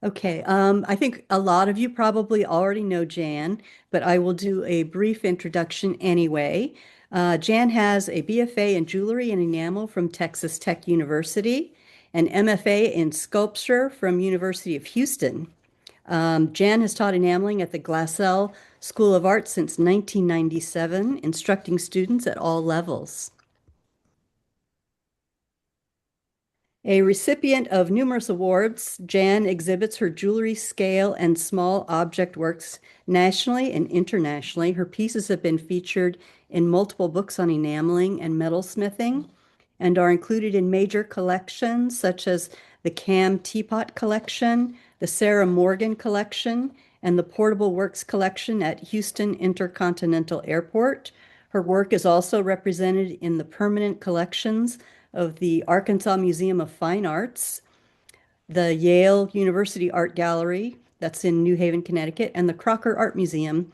Okay, I think a lot of you probably already know Jan, but I will do a brief introduction anyway. Jan has a BFA in Jewelry and Enamel from Texas Tech University, an MFA in Sculpture from University of Houston. Jan has taught enameling at the Glassell School of Art since 1997, instructing students at all levels. A recipient of numerous awards, Jan exhibits her jewelry scale and small object works nationally and internationally. Her pieces have been featured in multiple books on enameling and metalsmithing and are included in major collections such as the Cam Teapot Collection, the Sarah Morgan Collection, and the Portable Works Collection at Houston Intercontinental Airport. Her work is also represented in the permanent collections of the Arkansas Museum of Fine Arts, the Yale University Art Gallery, that's in New Haven, Connecticut, and the Crocker Art Museum,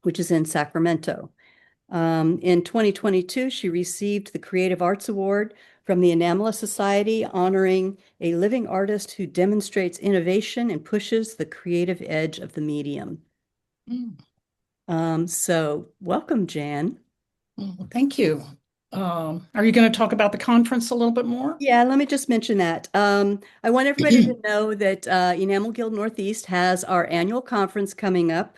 which is in Sacramento. In 2022, she received the Creative Arts Award from the Enamel Society, honoring a living artist who demonstrates innovation and pushes the creative edge of the medium. So welcome, Jan. Well, thank you. Are you going to talk about the conference a little bit more? Yeah, let me just mention that. I want everybody to know that Enamel Guild North East has our annual conference coming up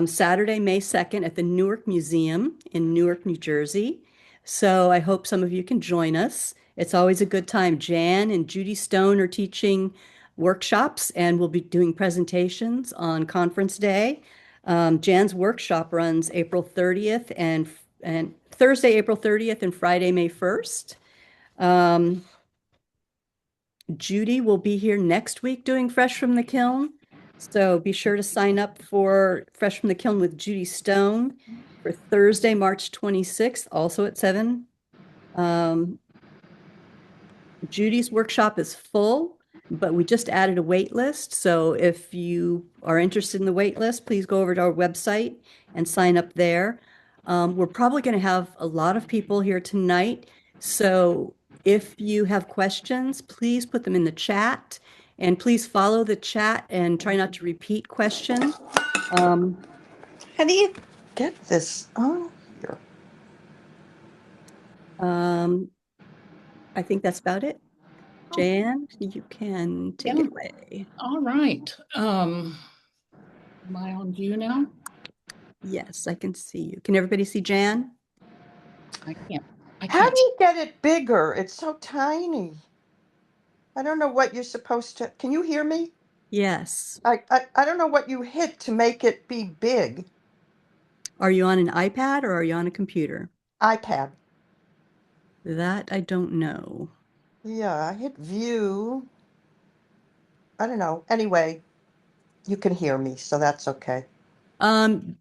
Saturday, May 2nd at the Newark Museum in Newark, New Jersey. So I hope some of you can join us. It's always a good time. Jan and Judy Stone are teaching workshops and we'll be doing presentations on conference day. Jan's workshop runs April 30th and Thursday, April 30th and Friday, May 1st. Judy will be here next week doing Fresh from the Kiln. So be sure to sign up for Fresh from the Kiln with Judy Stone for Thursday, March 26th, also at 7. Judy's workshop is full, but we just added a wait list. So if you are interested in the wait list, please go over to our website and sign up there. We're probably going to have a lot of people here tonight. So if you have questions, please put them in the chat and please follow the chat and try not to repeat questions. How do you get this on here? I think that's about it. Jan, you can take it away. All right. Am I on view now? Yes, I can see you. Can everybody see Jan? I can't. How do you get it bigger? It's so tiny. I don't know what you're supposed to. Can you hear me? Yes. I don't know what you hit to make it be big. Are you on an iPad or are you on a computer? iPad. That I don't know. Yeah, I hit view. I don't know. Anyway, you can hear me, so that's okay.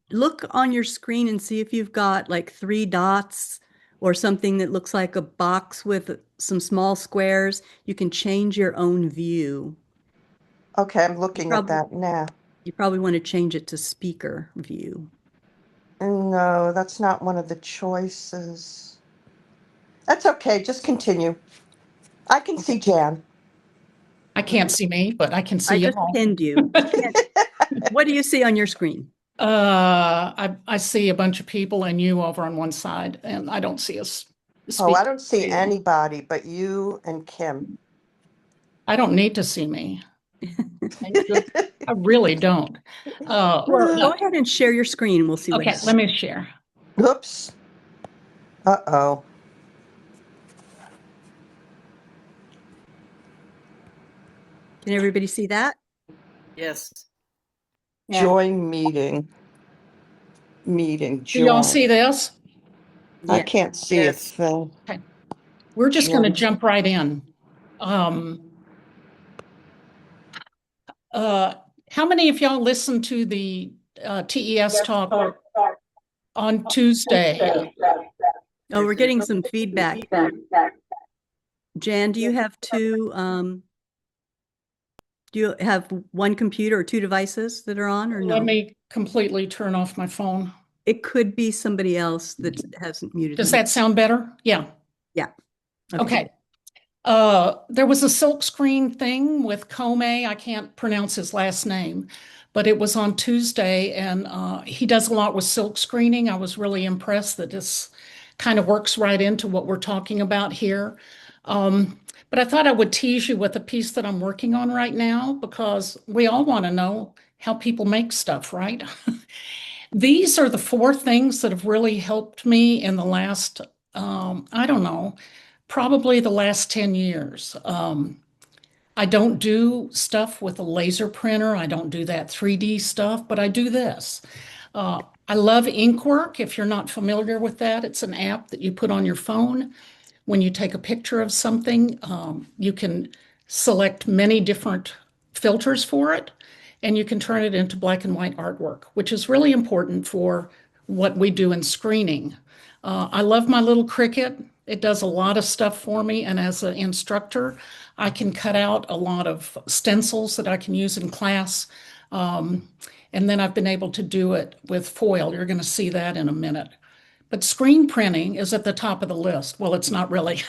Look on your screen and see if you've got like 3 dots or something that looks like a box with some small squares. You can change your own view. Okay, I'm looking at that now. You probably want to change it to speaker view. No, that's not one of the choices. That's okay. Just continue. I can see Jan. I can't see me, but I can see I you just all. pinned you. What do you see on your screen? I see a bunch of people and you over on one side, and I don't see us. Oh, I don't see anybody but you and Kim. I don't need to see me. I really don't. Well, go ahead and share your screen and we'll see what happens. Okay, let me share. Oops. Uh-oh. Can everybody see that? Yes. Join meeting. Meeting. Do y'all see this? I can't see a thing. Okay. We're just going to jump right in. How many of y'all listened to the TES talk on Tuesday? Oh, we're getting some feedback. Jan, do you have do you have one computer or 2 devices that are on or no? Let me completely turn off my phone. It could be somebody else that hasn't muted. Does that sound better? Yeah. Yeah. Okay. There was a silkscreen thing with Kome. I can't pronounce his last name, but it was on Tuesday, and he does a lot with silk screening. I was really impressed that this kind of works right into what we're talking about here. Um, but I thought I would tease you with a piece that I'm working on right now because we all want to know how people make stuff, right? These are the four things that have really helped me in the last, I don't know, probably the last 10 years. I don't do stuff with a laser printer. I don't do that 3D stuff, but I do this. I love Inkwork. If you're not familiar with that, it's an app that you put on your phone. When you take a picture of something, you can select many different filters for it, and you can turn it into black and white artwork, which is really important for what we do in screening. I love my little Cricut. It does a lot of stuff for me, and as an instructor, I can cut out a lot of stencils that I can use in class. Um, and then I've been able to do it with foil. You're going to see that in a minute. But screen printing is at the top of the list. Well, it's not really.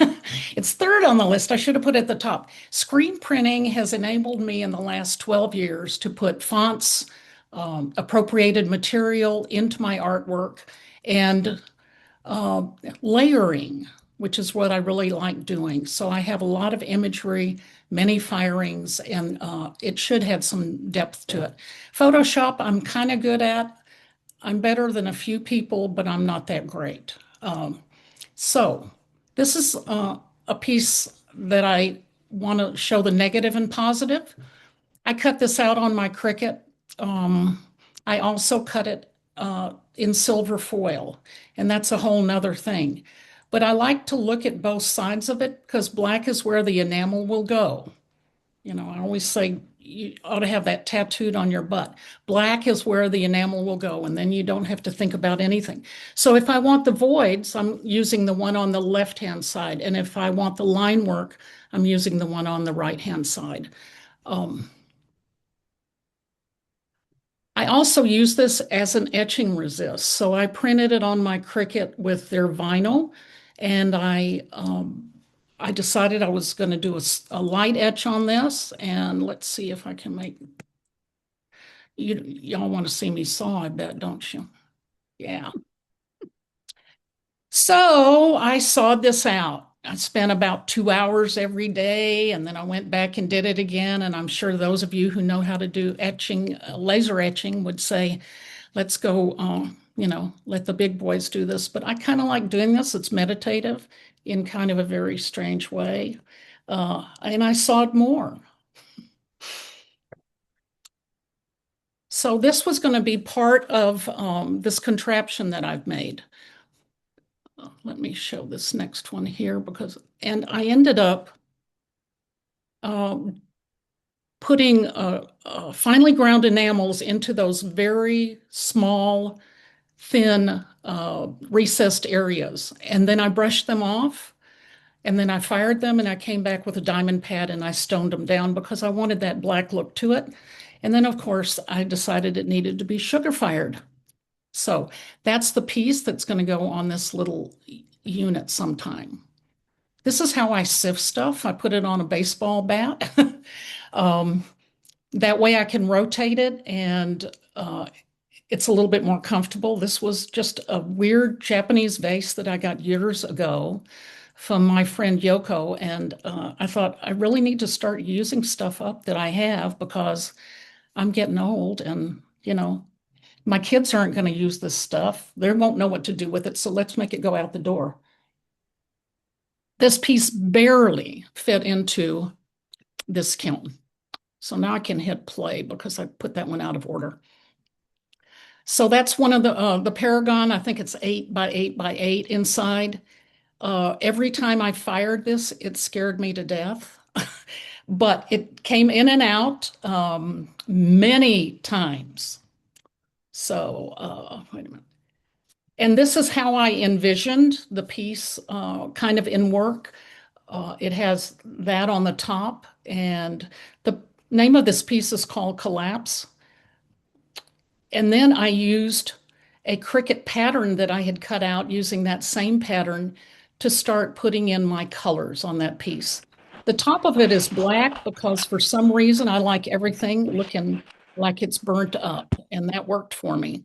It's third on the list. I should have put it at the top. Screen printing has enabled me in the last 12 years to put fonts, appropriated material into my artwork, and uh, layering, which is what I really like doing. So I have a lot of imagery, many firings, and it should have some depth to it. Photoshop, I'm kind of good at. I'm better than a few people, but I'm not that great. So this is a piece that I want to show the negative and positive. I cut this out on my Cricut. Um, I also cut it in silver foil, and that's a whole nother thing. But I like to look at both sides of it because black is where the enamel will go. You know, I always say you ought to have that tattooed on your butt. Black is where the enamel will go, and then you don't have to think about anything. So if I want the voids, I'm using the one on the left-hand side. And if I want the line work, I'm using the one on the right-hand side. Um, I also use this as an etching resist. So I printed it on my Cricut with their vinyl, and I decided I was going to do a light etch on this. And let's see if I can make y'all want to see me saw, I bet, don't you? Yeah. So I sawed this out. I spent about 2 hours every day, and then I went back and did it again. And I'm sure those of you who know how to do etching, laser etching, would say, let's go, let the big boys do this. But I kind of like doing this. It's meditative in kind of a very strange way. And I sawed more. So this was going to be part of this contraption that I've made. Let me show this next one here and I ended up um, putting finely ground enamels into those very small, thin, recessed areas. And then I brushed them off, and then I fired them, and I came back with a diamond pad and I stoned them down because I wanted that black look to it. And then, of course, I decided it needed to be sugar fired. So that's the piece that's going to go on this little unit sometime. This is how I sift stuff. I put it on a baseball bat. um, that way I can rotate it and it's a little bit more comfortable. This was just a weird Japanese vase that I got years ago from my friend Yoko. And I thought I really need to start using stuff up that I have because I'm getting old and, my kids aren't going to use this stuff. They won't know what to do with it. So let's make it go out the door. This piece barely fit into this kiln. So now I can hit play because I put that one out of order. So that's one of the Paragon. I think it's 8 by 8 by 8 inside. Every time I fired this, it scared me to death. But it came in and out many times. So wait a minute. And this is how I envisioned the piece kind of in work. It has that on the top, and the name of this piece is called Collapse. And then I used a Cricut pattern that I had cut out using that same pattern to start putting in my colors on that piece. The top of it is black because for some reason I like everything looking like it's burnt up, and that worked for me.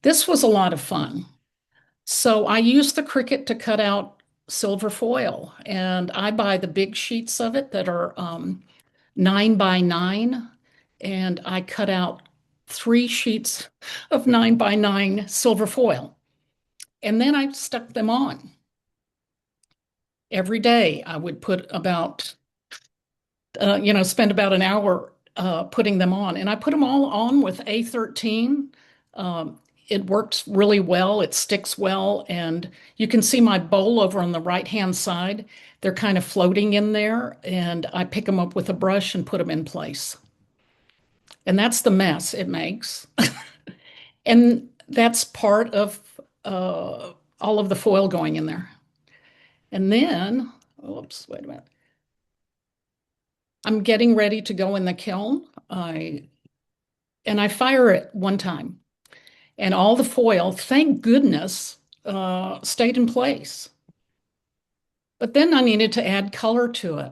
This was a lot of fun. So I use the Cricut to cut out silver foil, and I buy the big sheets of it that are 9 by 9, and I cut out 3 sheets of 9 by 9 silver foil, and then I stuck them on. Every day I would put about, spend about an hour putting them on, and I put them all on with A13. Um, it works really well. It sticks well. And you can see my bowl over on the right-hand side. They're kind of floating in there. And I pick them up with a brush and put them in place. And that's the mess it makes. And that's part of all of the foil going in there. And then, oops, wait a minute. I'm getting ready to go in the kiln. I fire it one time. And all the foil, thank goodness, stayed in place. But then I needed to add color to it.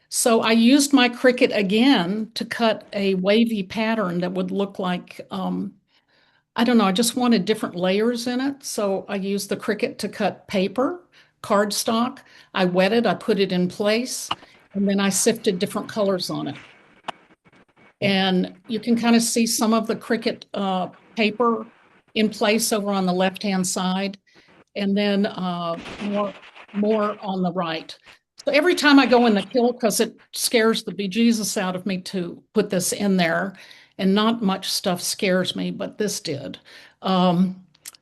So I used my Cricut again to cut a wavy pattern that would look like, I don't know, I just wanted different layers in it. So I used the Cricut to cut paper, cardstock. I wet it, I put it in place, and then I sifted different colors on it. And you can kind of see some of the Cricut paper in place over on the left-hand side, and then more on the right. So every time I go in the kiln, because it scares the bejesus out of me to put this in there, and not much stuff scares me, but this did. I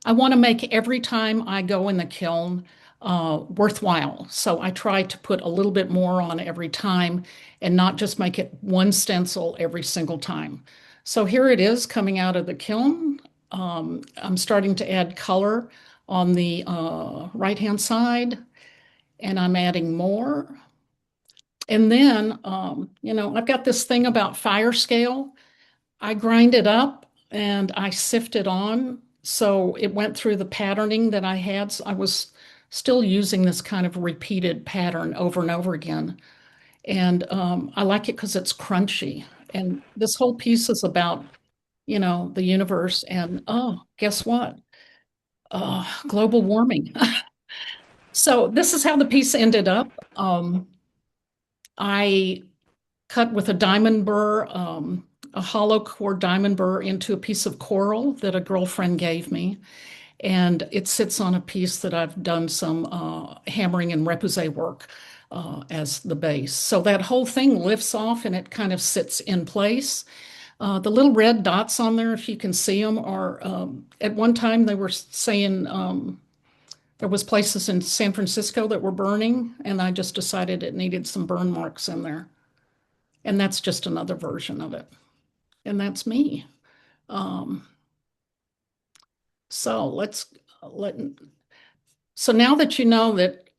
want to make every time I go in the kiln worthwhile. So I try to put a little bit more on every time and not just make it one stencil every single time. So here it is coming out of the kiln. I'm starting to add color on the right-hand side, and I'm adding more. And then, I've got this thing about fire scale. I grind it up and I sift it on. So it went through the patterning that I had. So I was still using this kind of repeated pattern over and over again. And I like it because it's crunchy. And this whole piece is about, the universe. And oh, guess what? Global warming. So this is how the piece ended up. I cut with a diamond burr, a hollow core diamond burr into a piece of coral that a girlfriend gave me. And it sits on a piece that I've done some hammering and repoussé work as the base. So that whole thing lifts off and it kind of sits in place. The little red dots on there, if you can see them, are at one time they were saying there was places in San Francisco that were burning, and I just decided it needed some burn marks in there. And that's just another version of it. And that's me. Um, so let so now that you know that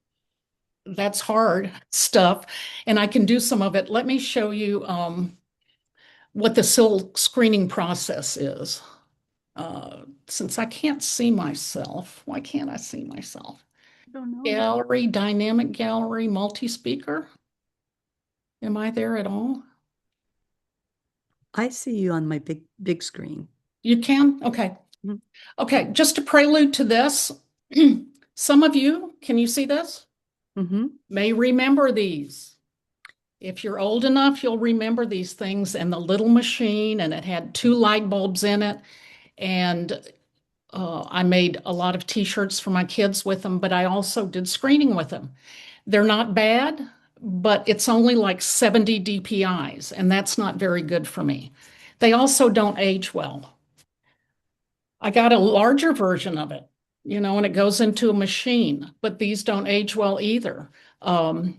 that's hard stuff, and I can do some of it, let me show you what the silk screening process is. Since I can't see myself, why can't I see myself? I don't know. Gallery, dynamic gallery, multi-speaker. Am I there at all? I see you on my big screen. You can? Okay. Mhm. Okay, just a prelude to this. Some of you, can you see this? Mm-hmm. May remember these. If you're old enough, you'll remember these things and the little machine, and it had 2 light bulbs in it. And I made a lot of t-shirts for my kids with them, but I also did screening with them. They're not bad, but it's only like 70 DPIs, and that's not very good for me. They also don't age well. I got a larger version of it, and it goes into a machine, but these don't age well either. I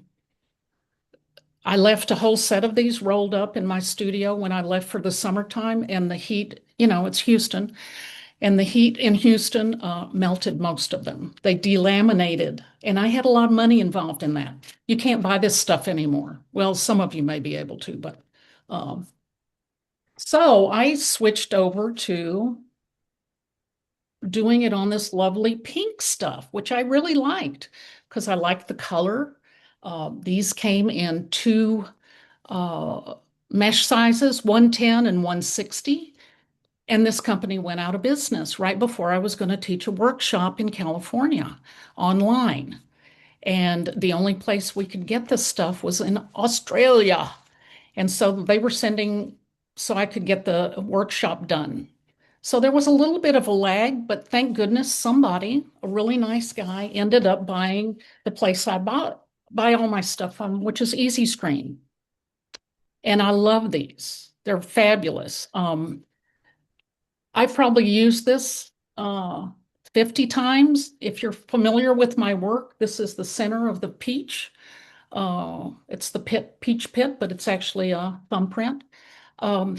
left a whole set of these rolled up in my studio when I left for the summertime, and the heat, it's Houston, and the heat in Houston melted most of them. They delaminated, and I had a lot of money involved in that. You can't buy this stuff anymore. Well, some of you may be able to, but so I switched over to doing it on this lovely pink stuff, which I really liked because I liked the color. These came in two uh, mesh sizes, 110 and 160. And this company went out of business right before I was going to teach a workshop in California online. And the only place we could get this stuff was in Australia. And so they were sending so I could get the workshop done. So there was a little bit of a lag, but thank goodness somebody, a really nice guy, ended up buying the place I buy all my stuff from, which is Easy Screen. And I love these. They're fabulous. I've probably used this 50 times. If you're familiar with my work, this is the center of the peach. It's the peach pit, but it's actually a thumbprint. Um,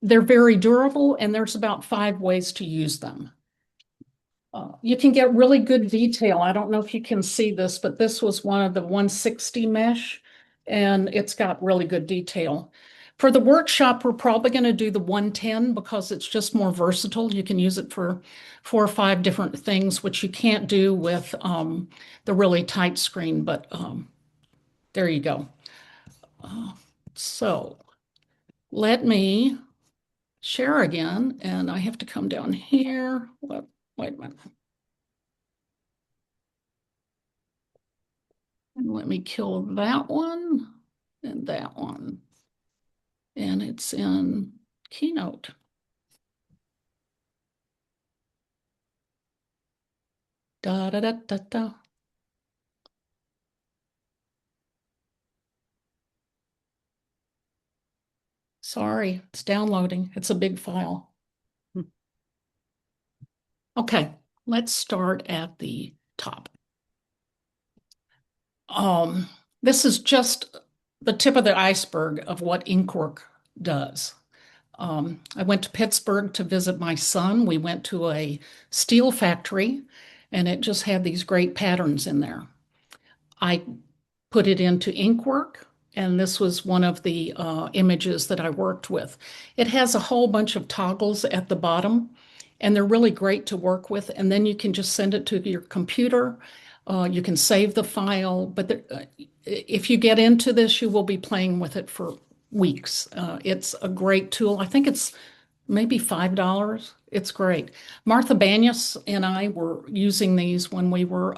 they're very durable, and there's about 5 ways to use them. You can get really good detail. I don't know if you can see this, but this was one of the 160 mesh, and it's got really good detail. For the workshop, we're probably going to do the 110 because it's just more versatile. You can use it for 4 or 5 different things, which you can't do with the really tight screen, but there you go. So let me share again, and I have to come down here. Wait a minute. And let me kill that one and that one. And it's in Keynote. Da da da da da. Sorry, it's downloading. It's a big file. Okay, let's start at the top. This is just the tip of the iceberg of what Inkwork does. I went to Pittsburgh to visit my son. We went to a steel factory, and it just had these great patterns in there. I put it into Inkwork, and this was one of the images that I worked with. It has a whole bunch of toggles at the bottom, and they're really great to work with. And then you can just send it to your computer. You can save the file, but if you get into this, you will be playing with it for weeks. It's a great tool. I think it's maybe $5. It's great. Martha Banyas and I were using these when we were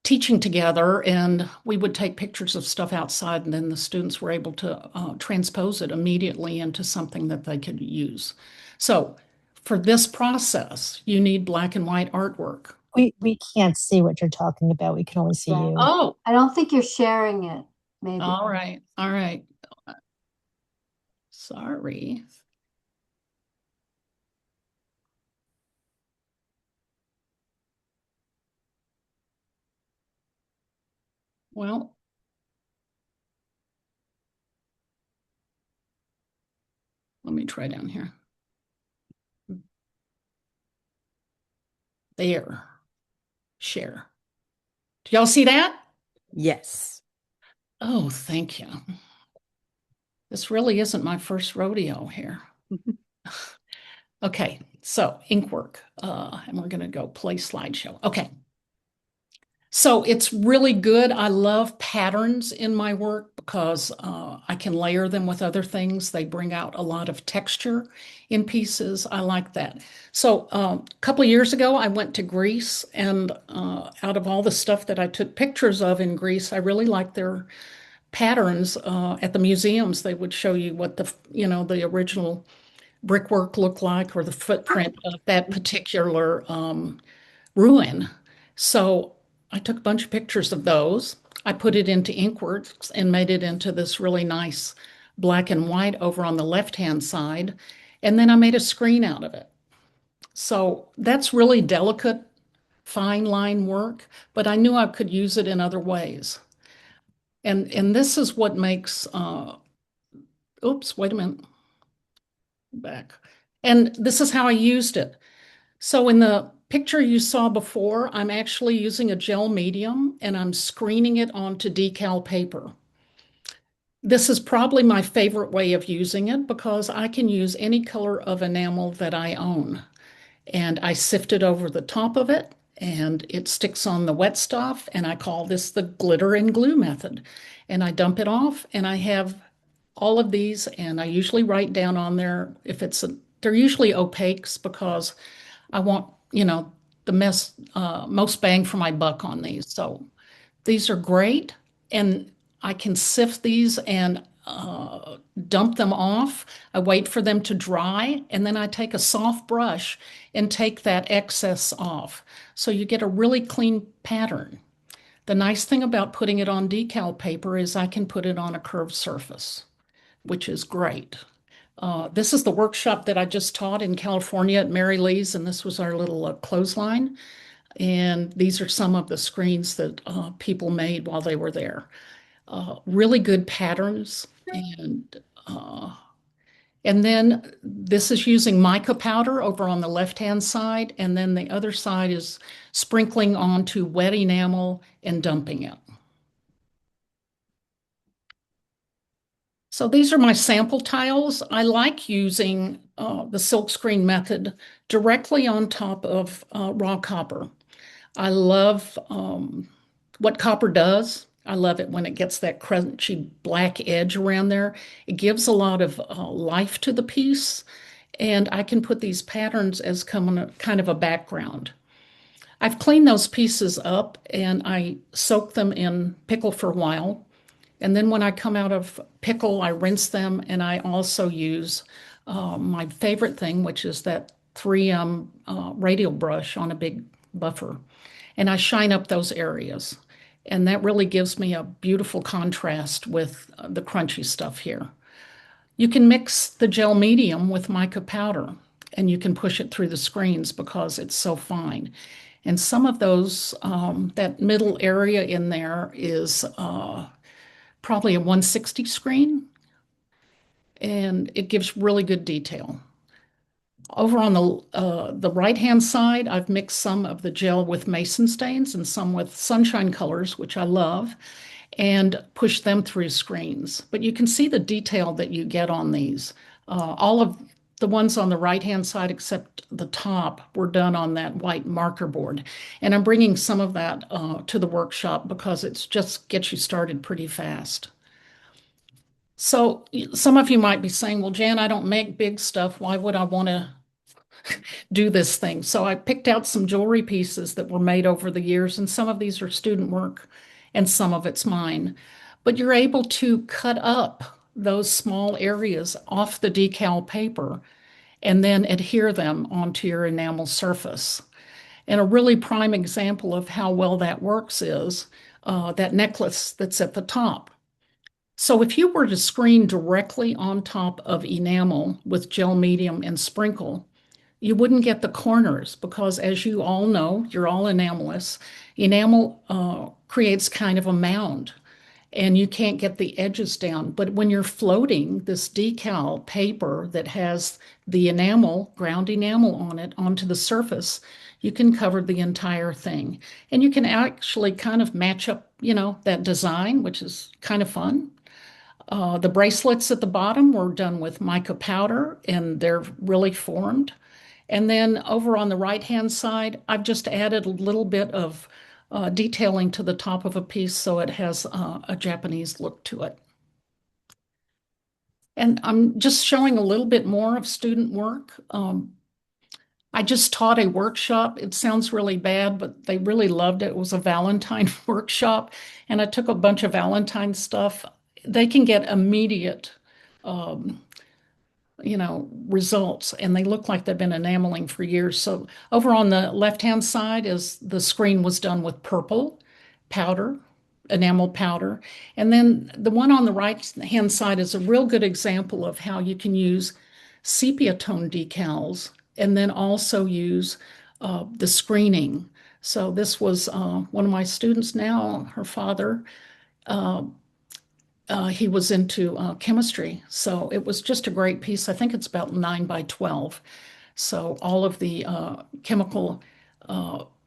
teaching together, and we would take pictures of stuff outside, and then the students were able to transpose it immediately into something that they could use. So for this process, you need black and white artwork. We can't see what you're talking about. We can only see Yeah. you. Oh, I don't think you're sharing it, maybe. all right. All right. Sorry. Well, let me try down here. There. Share. Do y'all see that? Yes. Oh, thank you. This really isn't my first rodeo here. Okay, so Inkwork, and we're going to go play slideshow. Okay. So it's really good. I love patterns in my work because I can layer them with other things. They bring out a lot of texture in pieces. I like that. So a couple of years ago, I went to Greece, and out of all the stuff that I took pictures of in Greece, I really liked their patterns at the museums. They would show you what the original brickwork looked like, or the footprint of that particular ruin. So I took a bunch of pictures of those. I put it into Inkworks and made it into this really nice black and white over on the left-hand side. And then I made a screen out of it. So that's really delicate, fine line work, but I knew I could use it in other ways. And this is what makes, oops, wait a minute, back. And this is how I used it. So in the picture you saw before, I'm actually using a gel medium, and I'm screening it onto decal paper. This is probably my favorite way of using it because I can use any color of enamel that I own. And I sift it over the top of it, and it sticks on the wet stuff. And I call this the glitter and glue method. And I dump it off, and I have all of these, and I usually write down on there if they're usually opaques because I want, the most bang for my buck on these. So these are great, and I can sift these and dump them off. I wait for them to dry, and then I take a soft brush and take that excess off. So you get a really clean pattern. The nice thing about putting it on decal paper is I can put it on a curved surface, which is great. This is the workshop that I just taught in California at Mary Lee's, and this was our little clothesline. And these are some of the screens that people made while they were there. Really good patterns. Uh, and then this is using mica powder over on the left-hand side, and then the other side is sprinkling onto wet enamel and dumping it. So these are my sample tiles. I like using the silkscreen method directly on top of raw copper. I love what copper does. I love it when it gets that crunchy black edge around there. It gives a lot of life to the piece, and I can put these patterns as kind of a background. I've cleaned those pieces up and I soak them in pickle for a while. And then when I come out of pickle, I rinse them, and I also use my favorite thing, which is that 3M radial brush on a big buffer. And I shine up those areas. And that really gives me a beautiful contrast with the crunchy stuff here. You can mix the gel medium with mica powder, and you can push it through the screens because it's so fine. And some of those, that middle area in there is probably a 160 screen, and it gives really good detail. Over on the right-hand side, I've mixed some of the gel with mason stains and some with sunshine colors, which I love, and pushed them through screens. But you can see the detail that you get on these. All of the ones on the right-hand side, except the top, were done on that white marker board. And I'm bringing some of that to the workshop because it's just gets you started pretty fast. So some of you might be saying, well, Jan, I don't make big stuff. Why would I want to do this thing? So I picked out some jewelry pieces that were made over the years, and some of these are student work and some of it's mine. But you're able to cut up those small areas off the decal paper and then adhere them onto your enamel surface. And a really prime example of how well that works is that necklace that's at the top. So if you were to screen directly on top of enamel with gel medium and sprinkle, you wouldn't get the corners because, as you all know, you're all enamelists. Enamel creates kind of a mound, and you can't get the edges down. But when you're floating this decal paper that has the enamel, ground enamel on it, onto the surface, you can cover the entire thing. And you can actually kind of match up, that design, which is kind of fun. The bracelets at the bottom were done with mica powder, and they're really formed. And then over on the right-hand side, I've just added a little bit of detailing to the top of a piece so it has a Japanese look to it. And I'm just showing a little bit more of student work. I just taught a workshop. It sounds really bad, but they really loved it. It was a Valentine workshop, and I took a bunch of Valentine stuff. They can get immediate results, and they look like they've been enameling for years. So over on the left-hand side is the screen was done with purple powder, enamel powder. And then the one on the right-hand side is a real good example of how you can use sepia tone decals and then also use the screening. So this was one of my students now, her father, he was into chemistry. So it was just a great piece. I think it's about 9 by 12. So all of the chemical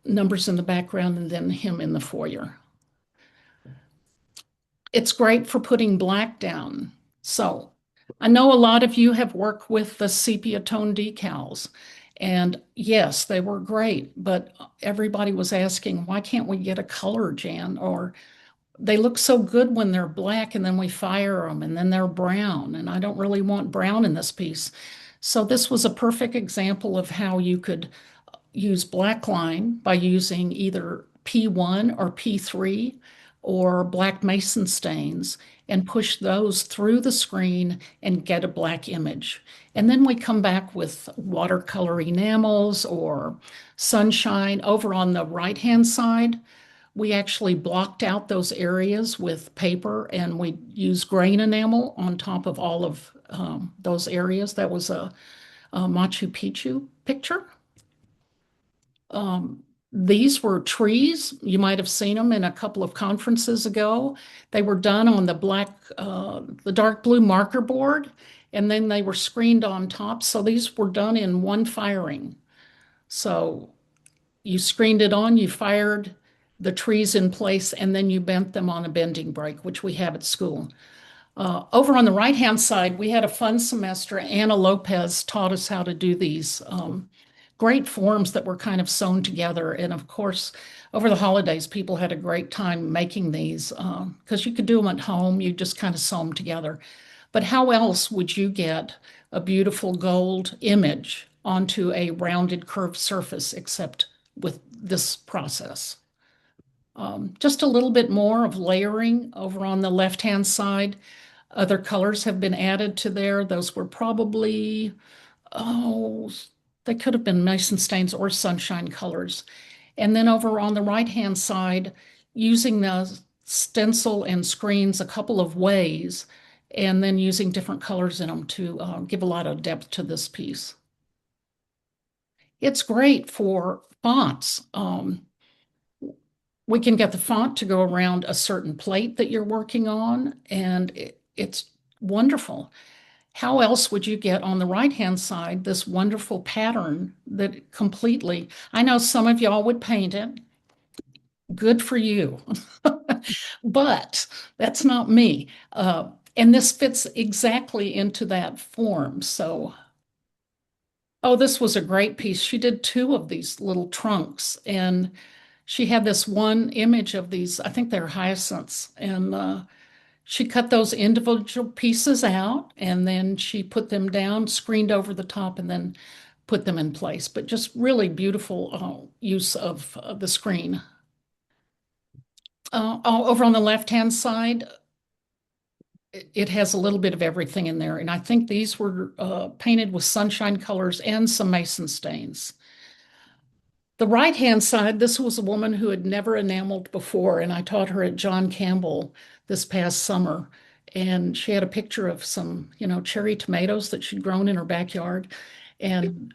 numbers in the background and then him in the foyer. It's great for putting black down. So I know a lot of you have worked with the sepia tone decals, And yes, they were great, but everybody was asking, why can't we get a color, Jan? Or they look so good when they're black and then we fire them and then they're brown. And I don't really want brown in this piece. So this was a perfect example of how you could use black line by using either P1 or P3 or black mason stains and push those through the screen and get a black image. And then we come back with watercolor enamels or sunshine. Over on the right-hand side, we actually blocked out those areas with paper and we used grain enamel on top of all of those areas. That was a Machu Picchu picture. These were trees. You might have seen them in a couple of conferences ago. They were done on the dark blue marker board, and then they were screened on top. So these were done in one firing. So you screened it on, you fired the trees in place, and then you bent them on a bending break, which we have at school. Over on the right-hand side, we had a fun semester. Anna Lopez taught us how to do these great forms that were kind of sewn together. And of course, over the holidays, people had a great time making these because you could do them at home. You just kind of sew them together. But how else would you get a beautiful gold image onto a rounded curved surface except with this process? Just a little bit more of layering over on the left-hand side. Other colors have been added to there. Those were probably, oh, they could have been mason stains or sunshine colors. And then over on the right-hand side, using the stencil and screens a couple of ways, and then using different colors in them to give a lot of depth to this piece. It's great for fonts. We can get the font to go around a certain plate that you're working on, and it's wonderful. How else would you get on the right-hand side this wonderful pattern that completely, I know some of y'all would paint it. Good for you. But that's not me. And this fits exactly into that form. So, oh, this was a great piece. She did two of these little trunks, and she had this one image of these, I think they're hyacinths, and she cut those individual pieces out and then she put them down, screened over the top, and then put them in place. But just really beautiful use of the screen. Over on the left-hand side, it has a little bit of everything in there. And I think these were painted with sunshine colors and some mason stains. The right-hand side, this was a woman who had never enameled before, and I taught her at John Campbell this past summer. And she had a picture of some, cherry tomatoes that she'd grown in her backyard. And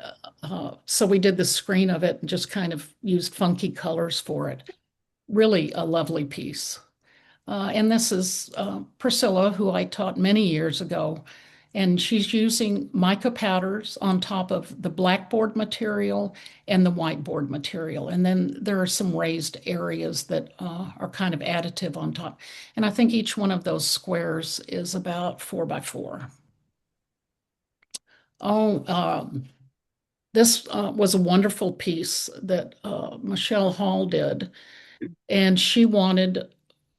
so we did the screen of it and just kind of used funky colors for it. Really a lovely piece. And this is Priscilla, who I taught many years ago. And she's using mica powders on top of the blackboard material and the whiteboard material. And then there are some raised areas that are kind of additive on top. And I think each one of those squares is about 4 by 4. Oh, this was a wonderful piece that Michelle Hall did. And she wanted,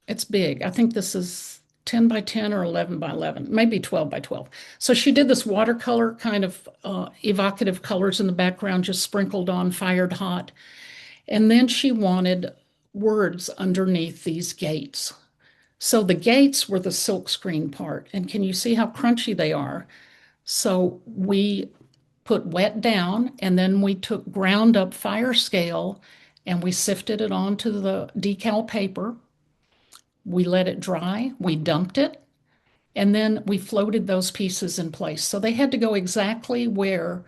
it's big. I think this is 10 by 10 or 11 by 11, maybe 12 by 12. So she did this watercolor kind of evocative colors in the background, just sprinkled on, fired hot. And then she wanted words underneath these gates. So the gates were the silk screen part. And can you see how crunchy they are? So we put wet down and then we took ground up fire scale and we sifted it onto the decal paper. We let it dry, we dumped it, and then we floated those pieces in place. So they had to go exactly where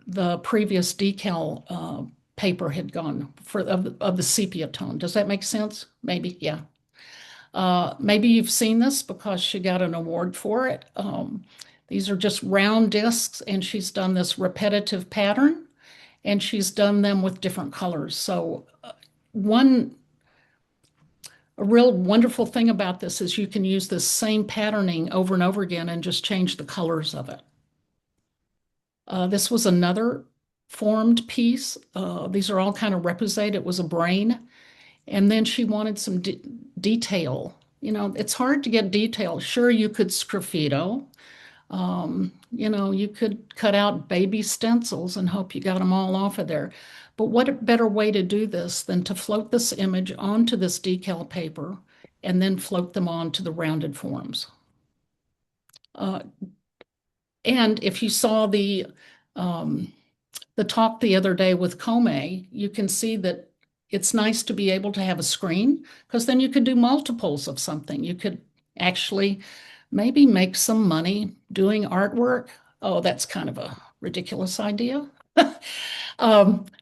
the previous decal paper had gone of the sepia tone. Does that make sense? Maybe, yeah. Maybe you've seen this because she got an award for it. These are just round discs, and she's done this repetitive pattern, and she's done them with different colors. So a real wonderful thing about this is you can use this same patterning over and over again and just change the colors of it. This was another formed piece. These are all kind of reposite. It was a brain. And then she wanted some detail. It's hard to get detail. Sure, you could sgraffito. You could cut out baby stencils and hope you got them all off of there. But what a better way to do this than to float this image onto this decal paper and then float them onto the rounded forms. And if you saw the talk the other day with Kome, you can see that it's nice to be able to have a screen because then you could do multiples of something. You could actually maybe make some money doing artwork. Oh, that's kind of a ridiculous idea.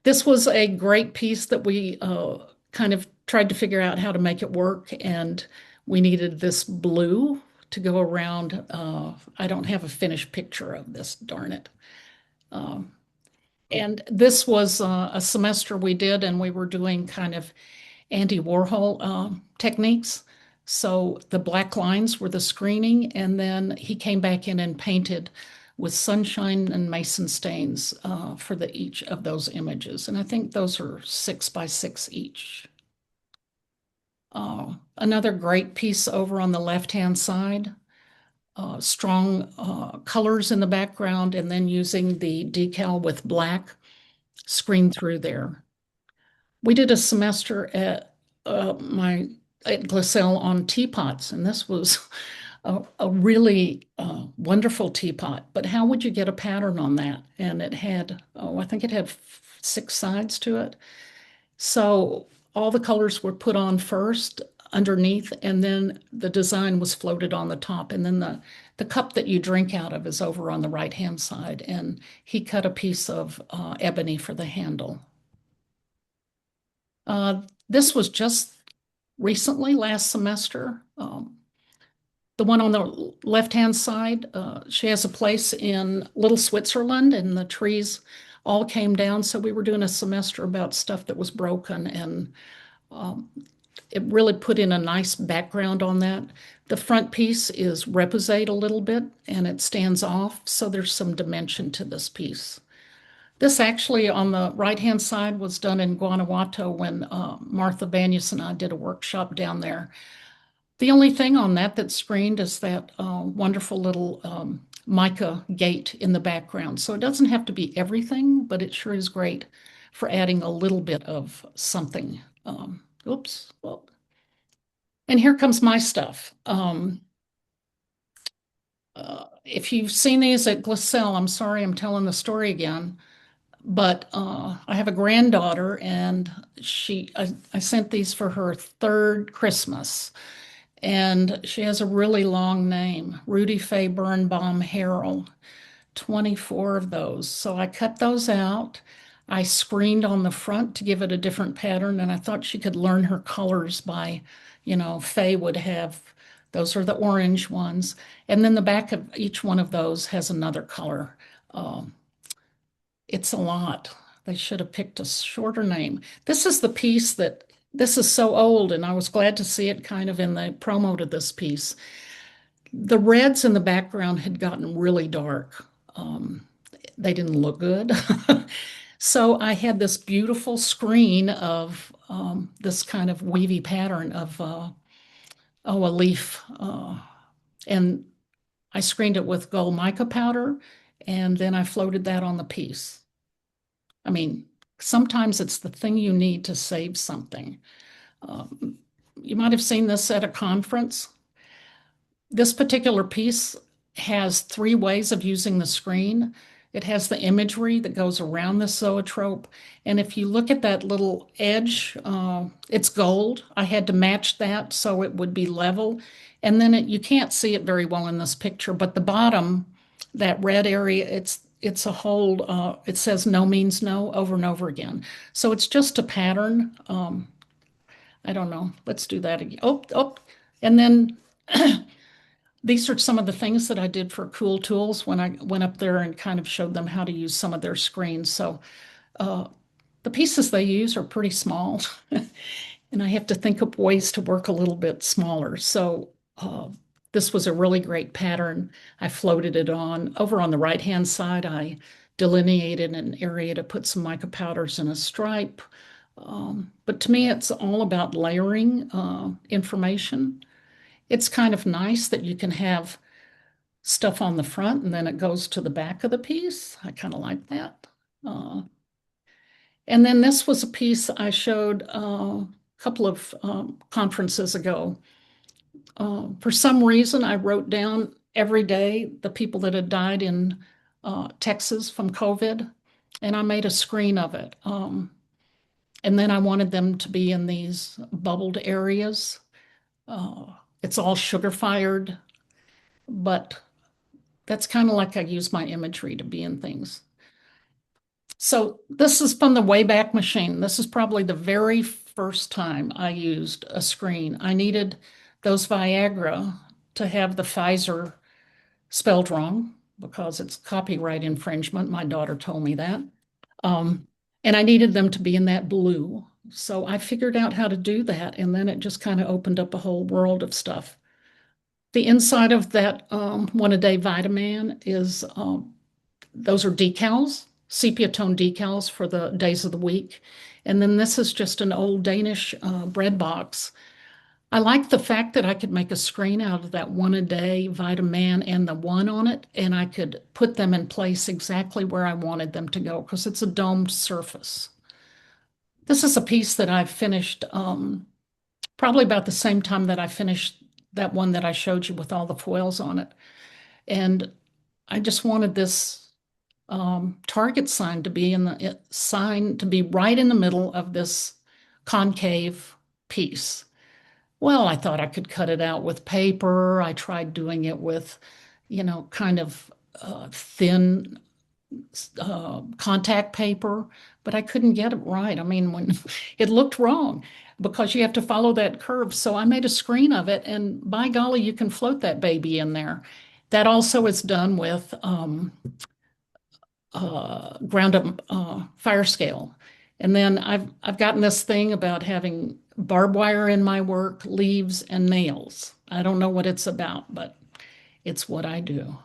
This was a great piece that we kind of tried to figure out how to make it work, and we needed this blue to go around. I don't have a finished picture of this, darn it. And this was a semester we did, and we were doing kind of Andy Warhol techniques. So the black lines were the screening, and then he came back in and painted with sunshine and mason stains for each of those images. And I think those are 6 by 6 each. Another great piece over on the left-hand side. Strong colors in the background, and then using the decal with black screen through there. We did a semester at Glassell on teapots, and this was a really wonderful teapot. But how would you get a pattern on that? And it had, I think it had 6 sides to it. So all the colors were put on first underneath, and then the design was floated on the top. And then the cup that you drink out of is over on the right-hand side. And he cut a piece of ebony for the handle. This was just recently, last semester. The one on the left-hand side, she has a place in Little Switzerland, and the trees all came down. So we were doing a semester about stuff that was broken, and it really put in a nice background on that. The front piece is reposite a little bit, and it stands off, so there's some dimension to this piece. This actually on the right-hand side was done in Guanajuato when Martha Banyas and I did a workshop down there. The only thing on that that's screened is that wonderful little mica gate in the background. So it doesn't have to be everything, but it sure is great for adding a little bit of something. Oops. Well, and here comes my stuff. If you've seen these at Glassell, I'm sorry I'm telling the story again, but I have a granddaughter, and I sent these for her 3rd Christmas, and she has a really long name, Rudy Faye Birnbaum Harrell, 24 of those. So I cut those out. I screened on the front to give it a different pattern, and I thought she could learn her colors by, Faye would have, those are the orange ones. And then the back of each one of those has another color. It's a lot. They should have picked a shorter name. This is the piece this is so old, and I was glad to see it kind of in the promo to this piece. The reds in the background had gotten really dark. They didn't look good. So I had this beautiful screen of this kind of weavy pattern of, a leaf. And I screened it with gold mica powder, and then I floated that on the piece. I mean, sometimes it's the thing you need to save something. You might have seen this at a conference. This particular piece has 3 ways of using the screen. It has the imagery that goes around the zoetrope. And if you look at that little edge, it's gold. I had to match that so it would be level. And then you can't see it very well in this picture, but the bottom, that red area, it's a whole, it says no means no over and over again. So it's just a pattern. I don't know. Let's do that again. Oh. And then these are some of the things that I did for Cool Tools when I went up there and kind of showed them how to use some of their screens. So the pieces they use are pretty small, and I have to think up ways to work a little bit smaller. So this was a really great pattern. I floated it on. Over on the right-hand side, I delineated an area to put some mica powders in a stripe. But to me, it's all about layering information. It's kind of nice that you can have stuff on the front and then it goes to the back of the piece. I kind of like that. Uh, and then this was a piece I showed a couple of conferences ago. For some reason, I wrote down every day the people that had died in Texas from COVID, and I made a screen of it. And then I wanted them to be in these bubbled areas. It's all sugar fired, but that's kind of like I use my imagery to be in things. So this is from the Wayback Machine. This is probably the very first time I used a screen. I needed those Viagra to have the Pfizer spelled wrong because it's copyright infringement. My daughter told me that. Um, and I needed them to be in that blue. So I figured out how to do that. And then it just kind of opened up a whole world of stuff. The inside of that one a day Vitamin is those are decals, sepia tone decals for the days of the week. And then this is just an old Danish bread box. I like the fact that I could make a screen out of that one a day Vitamin and the one on it, and I could put them in place exactly where I wanted them to go because it's a domed surface. This is a piece that I finished probably about the same time that I finished that one that I showed you with all the foils on it. And I just wanted this target sign to be right in the middle of this concave piece. Well, I thought I could cut it out with paper. I tried doing it with, kind of thin contact paper, but I couldn't get it right. I mean, when it looked wrong because you have to follow that curve. So I made a screen of it, and by golly, you can float that baby in there. That also is done with ground up fire scale. And then I've gotten this thing about having barbed wire in my work, leaves, and nails. I don't know what it's about, but it's what I do.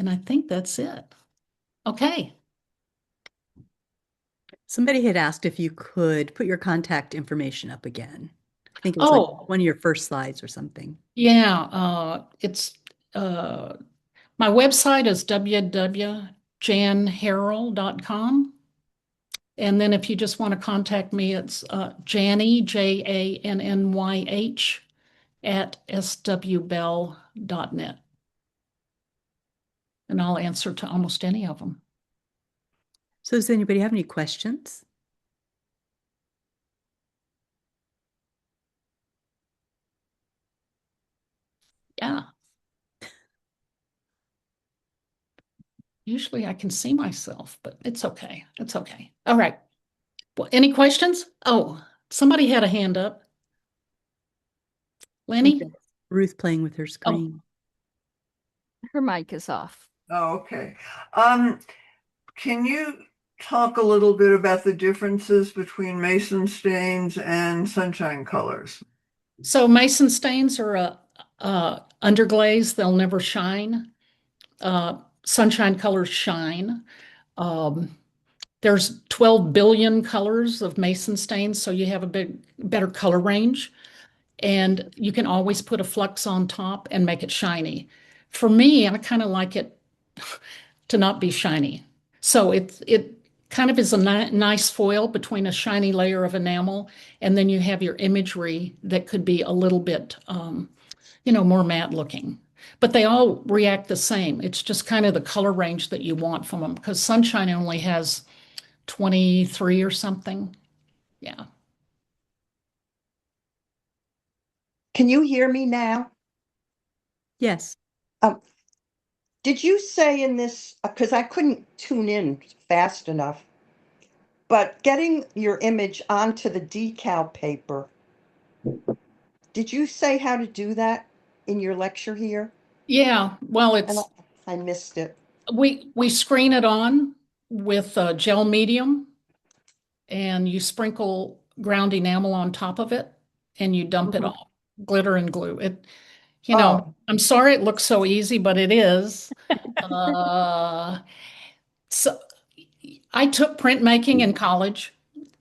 And I think that's it. Okay. Somebody had asked if you could put your contact information up again. I think it was like one of your first slides or something. Yeah. It's my website is www.janharrell.com. And then if you just want to contact me, it's Janny, JANNYH, at swbell.net. And I'll answer to almost any of them. So does anybody have any questions? Yeah. Usually I can see myself, but it's okay. It's okay. All right. Well, any questions? Oh, somebody had a hand up. Lenny? Ruth playing with her screen. Her mic is off. Oh, okay. Can you talk a little bit about the differences between mason stains and sunshine colors? So mason stains are underglaze. They'll never shine. Sunshine colors shine. There's 12 billion colors of mason stains, so you have a better color range. And you can always put a flux on top and make it shiny. For me, I kind of like it to not be shiny. So it kind of is a nice foil between a shiny layer of enamel, and then you have your imagery that could be a little bit, more matte looking. But they all react the same. It's just kind of the color range that you want from them because sunshine only has 23 or something. Yeah. Can you hear me now? Yes. Did you say in this, because I couldn't tune in fast enough, but getting your image onto the decal paper, did you say how to do that in your lecture here? Yeah. Well, And I missed it. we screen it on with gel medium, and you sprinkle ground enamel on top of it, and you dump it all, glitter and glue. Oh, I'm sorry it looks so easy, but it is. Uh, so I took printmaking in college,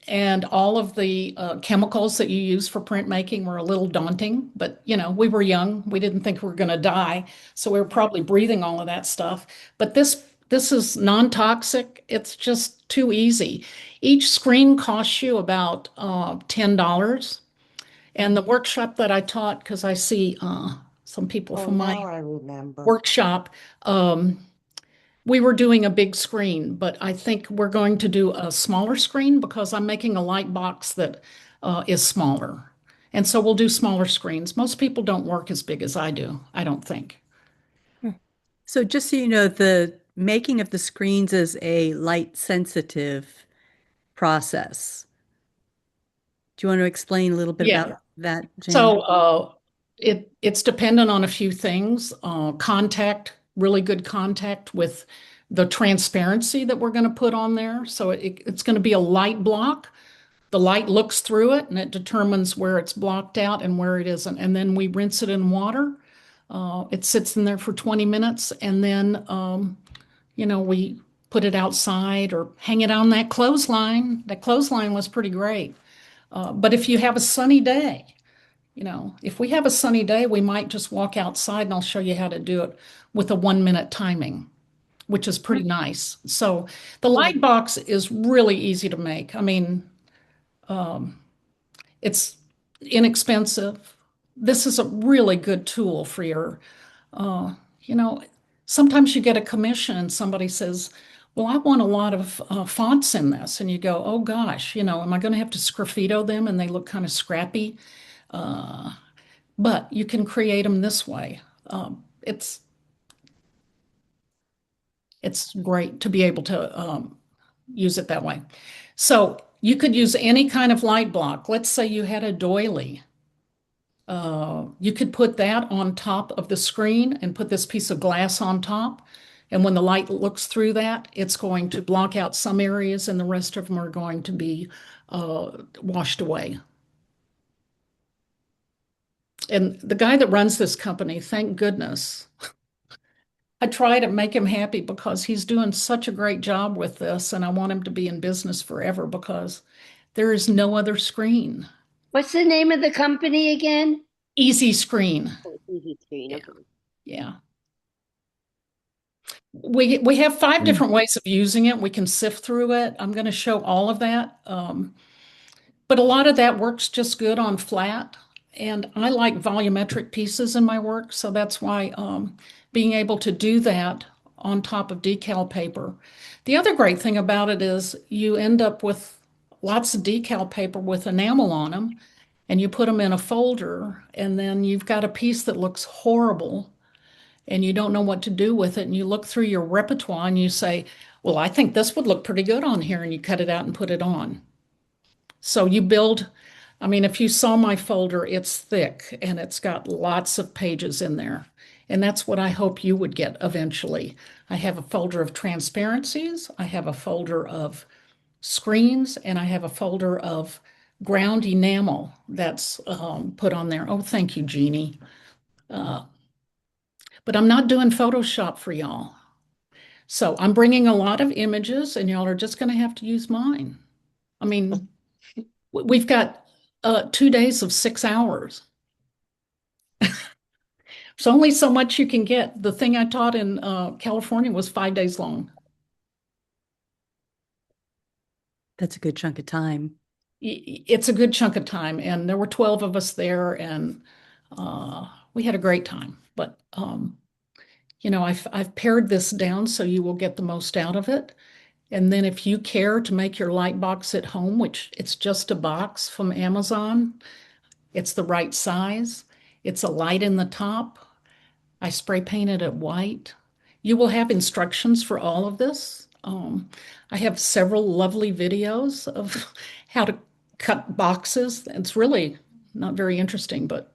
and all of the chemicals that you use for printmaking were a little daunting. But we were young; we didn't think we were going to die, so we were probably breathing all of that stuff. But this is non-toxic. It's just too easy. Each screen costs you about $10. And the workshop that I taught, because I see some people oh, from my now I remember. workshop, we were doing a big screen, but I think we're going to do a smaller screen because I'm making a light box that is smaller. And so we'll do smaller screens. Most people don't work as big as I do, I don't think. So just so you know, the making of the screens is a light sensitive process. Do you want to explain a little bit Yeah. about that, Jan? So it's dependent on a few things. Contact, really good contact with the transparency that we're going to put on there. So it's going to be a light block. The light looks through it and it determines where it's blocked out and where it isn't. And then we rinse it in water. It sits in there for 20 minutes and then we put it outside or hang it on that clothesline. That clothesline was pretty great. But if you have a sunny day, if we have a sunny day, we might just walk outside and I'll show you how to do it with a 1 minute timing, which is pretty nice. So the light box is really easy to make. I mean, it's inexpensive. This is a really good tool for your, you know, sometimes you get a commission and somebody says, well, I want a lot of fonts in this. And you go, oh gosh, am I going to have to sgraffito them and they look kind of scrappy? But you can create them this way. It's great to be able to use it that way. So you could use any kind of light block. Let's say you had a doily. You could put that on top of the screen and put this piece of glass on top. And when the light looks through that, it's going to block out some areas and the rest of them are going to be washed away. And the guy that runs this company, thank goodness, I try to make him happy because he's doing such a great job with this, and I want him to be in business forever because there is no other screen. What's the name of the company again? Easy Screen. Oh, Easy Screen. Okay. Yeah. We have 5 different ways of using it. We can sift through it. I'm going to show all of that. But a lot of that works just good on flat. And I like volumetric pieces in my work. So that's why being able to do that on top of decal paper. The other great thing about it is you end up with lots of decal paper with enamel on them, and you put them in a folder, and then you've got a piece that looks horrible and you don't know what to do with it. And you look through your repertoire and you say, well, I think this would look pretty good on here. And you cut it out and put it on. So you build, I mean, if you saw my folder, it's thick and it's got lots of pages in there. And that's what I hope you would get eventually. I have a folder of transparencies, I have a folder of screens, and I have a folder of ground enamel that's put on there. Oh, thank you, Jeannie. But I'm not doing Photoshop for y'all. So I'm bringing a lot of images, and y'all are just going to have to use mine. I mean, we've got 2 days of 6 hours. There's only so much you can get. The thing I taught in California was 5 days long. That's a good chunk of time. It's a good chunk of time, and there were 12 of us there, and we had a great time. But I've pared this down so you will get the most out of it. And then if you care to make your light box at home, which it's just a box from Amazon, it's the right size. It's a light in the top. I spray painted it white. You will have instructions for all of this. I have several lovely videos of how to cut boxes. It's really not very interesting, but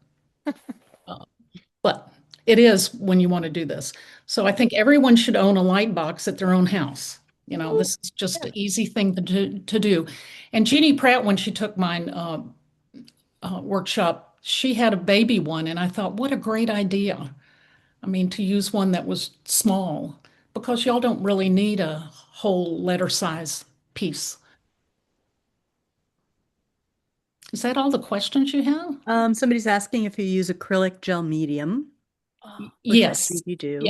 it is when you want to do this. So I think everyone should own a light box at their own house. This is just an easy thing to do. And Jeannie Pratt, when she took mine workshop, she had a baby one, and I thought, what a great idea. I mean, to use one that was small because y'all don't really need a whole letter size piece. Is that all the questions you have? Somebody's asking if you use acrylic gel medium, which I Yes, believe you do.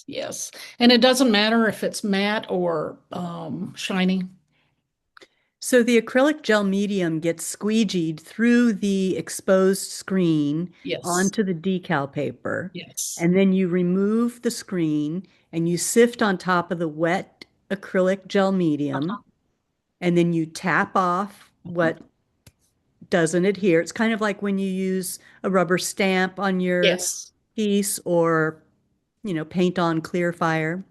yes. And it doesn't matter if it's matte or shiny. So the acrylic gel medium gets squeegeed through the exposed screen Yes, onto the decal paper, yes. and then you remove the screen and you sift on top of the wet acrylic gel medium, Uh-huh. and then you tap off what doesn't adhere. It's kind of like when you use a rubber stamp on your Yes, piece or, paint on clear fire.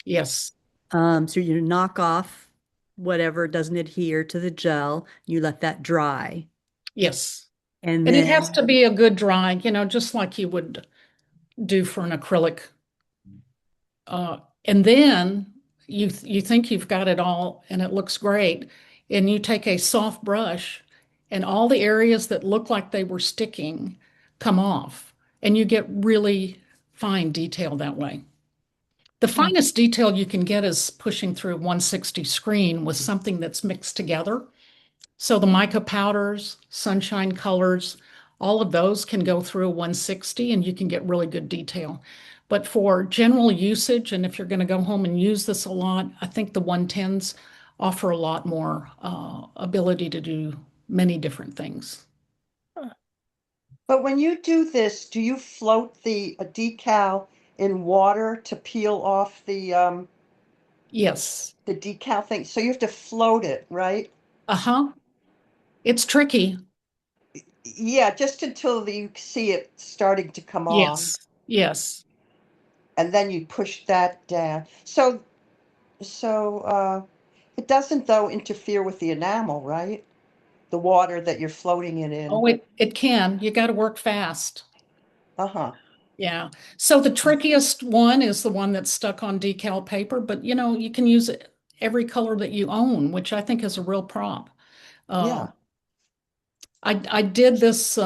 yes, So you knock off whatever doesn't adhere to the gel, you let that dry. yes. And And it has then, to be a good dry, just like you would do for an acrylic. And then you think you've got it all and it looks great. And you take a soft brush and all the areas that look like they were sticking come off. And you get really fine detail that way. The finest detail you can get is pushing through a 160 screen with something that's mixed together. So the mica powders, sunshine colors, all of those can go through a 160 and you can get really good detail. But for general usage, and if you're going to go home and use this a lot, I think the 110s offer a lot more ability to do many different things. But when you do this, do you float the decal in water to peel off Yes. the decal thing? So you have to float it, right? Uh-huh. It's tricky. Yeah, just until you see it starting to come off, Yes. Yes. and then you push that down. So it doesn't though interfere with the enamel, right? The water that you're floating it in. Oh, it can. You got to work fast. Uh-huh. Yeah. So the trickiest one is the one that's stuck on decal paper, but you can use every color that you own, which I think is a real prop. Uh, Yeah. I did this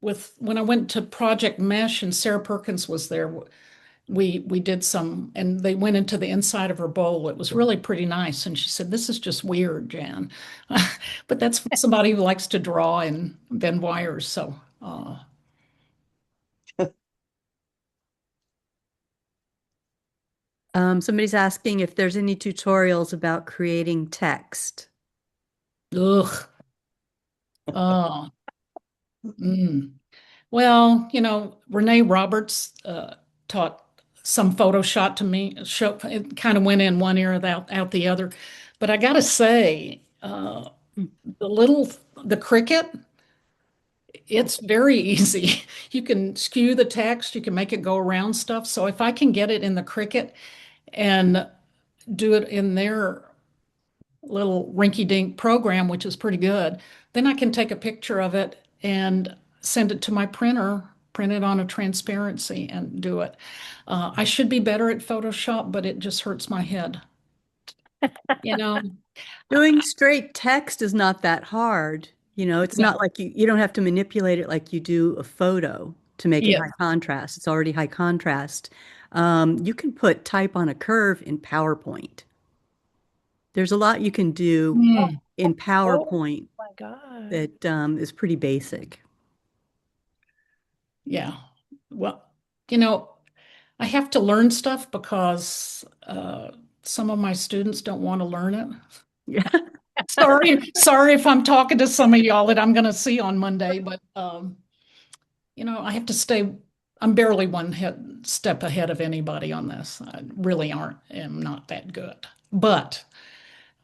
with when I went to Project Mesh and Sarah Perkins was there. We did some, and they went into the inside of her bowl. It was really pretty nice, and she said, "This is just weird, Jan," but that's somebody who likes to draw and bend wires. So. somebody's asking if there's any tutorials about creating text. Ugh. Oh. Mm. Well, Renee Roberts taught some Photoshop to me. It kind of went in one ear out the other. But I gotta say, the cricket, it's very easy. You can skew the text, you can make it go around stuff. So if I can get it in the cricket and do it in their little rinky-dink program, which is pretty good. Then I can take a picture of it and send it to my printer, print it on a transparency and do it. I should be better at Photoshop, but it just hurts my head. You know, Doing straight text is not that hard. It's not no, like you don't have to manipulate it like you do a photo to make it yes. high contrast. It's already high contrast. You can put type on a curve in PowerPoint. There's a lot you can do Mm, in Oh PowerPoint my God. that is pretty basic. yeah. Well, you know, I have to learn stuff because some of my students don't want to learn it. Yeah. Sorry if I'm talking to some of y'all that I'm going to see on Monday, but I have to stay. I'm barely step ahead of anybody on this. I really am not that good. But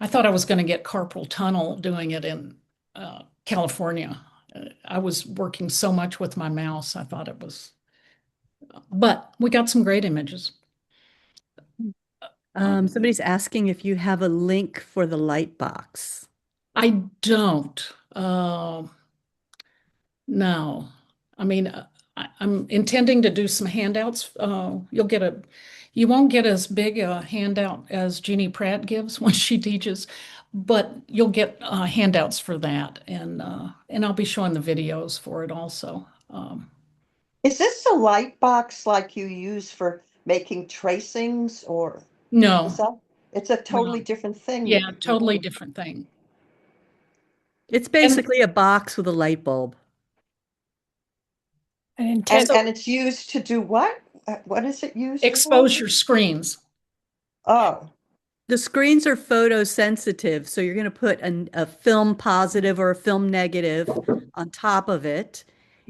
I thought I was going to get carpal tunnel doing it in California. I was working so much with my mouse. I thought it was, but we got some great images. Somebody's asking if you have a link for the light box. I don't. No, I mean, I'm intending to do some handouts. You won't get as big a handout as Jeannie Pratt gives when she teaches, but you'll get handouts for that, and I'll be showing the videos for it also. Is this a light box like you use for making tracings, or is No, that, it's a no, totally different thing yeah, that you're totally doing. different thing. It's And basically a box with a light bulb. An And intent. so it's used to do what? What is it used for? expose your screens. Oh, The screens are photosensitive, so you're going to put a film positive or a film negative on top of it,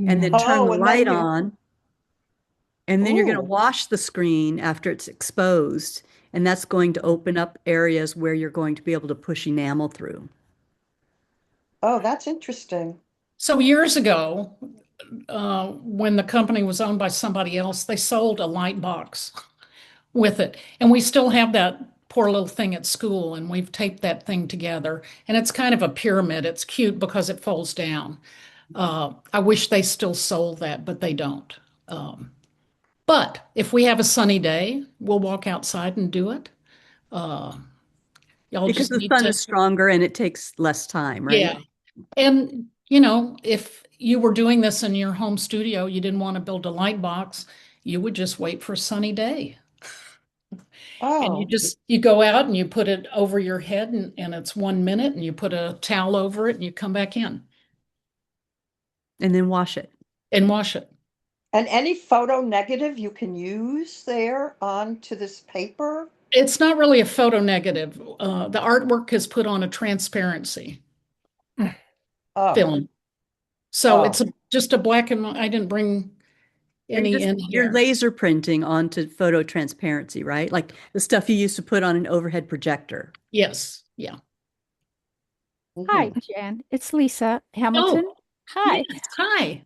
and then turn the oh, and then light you, on, and then you're going to ooh, wash the screen after it's exposed, and that's going to open up areas where you're going to be able to push enamel through. oh, that's interesting. So years ago, when the company was owned by somebody else, they sold a light box with it. And we still have that poor little thing at school, and we've taped that thing together. And it's kind of a pyramid. It's cute because it folds down. I wish they still sold that, but they don't. Um, but if we have a sunny day, we'll walk outside and do it. Uh, y'all Because just the need sun to, is stronger and it takes less time, right? yeah. And, if you were doing this in your home studio, you didn't want to build a light box, you would just wait for a sunny day. And Oh, you go out and you put it over your head, and it's 1 minute, and you put a towel over it and you come back in And then wash it. and wash it. and any photo negative you can use there onto this paper? It's not really a photo negative. The artwork is put on a transparency Oh, film. So oh, just a black and white. I didn't bring any in You're here. laser printing onto photo transparency, right? Like the stuff you used to put on an overhead projector. Yes. Yeah. Hi, mhm. Jan. It's Lisa Hamilton. Oh, Hi. yes. Hi.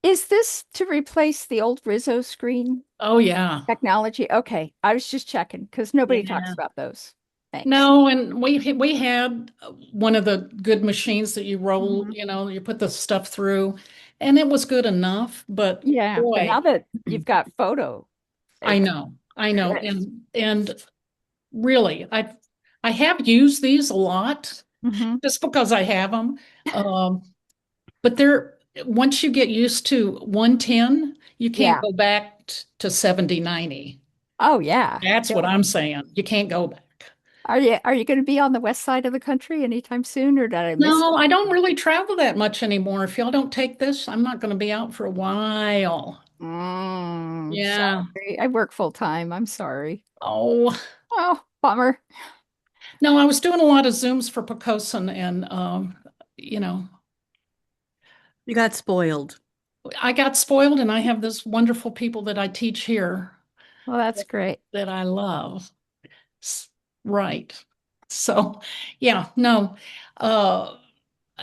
Is this to replace the old Rizzo screen Oh, yeah. technology? Okay. I was just checking because nobody talks Yeah. about those. Thanks. No, and we had one of the good machines that you roll, Mhm. you put the stuff through, and it was good enough. But Yeah, but boy, now that you've got photo, it's I know, this. and really, I have used these a lot Hmm. just because I have them. Um, but they're once you get used to 110, you can't Yeah. go back to 70, 90. Oh, yeah. That's what I'm saying. You can't go back. Are you going to be on the west side of the country anytime soon, or did I miss No, I don't something? really travel that much anymore. If y'all don't take this, I'm not going to be out for a while. Yeah. Sorry. I work full time. I'm sorry. Oh, Oh, bummer. no, I was doing a lot of Zooms for Pocosin, and you know, You got spoiled. I got spoiled, and I have this wonderful people that I teach here Well, that's great. that I love. S- Right. So, yeah, no. Uh,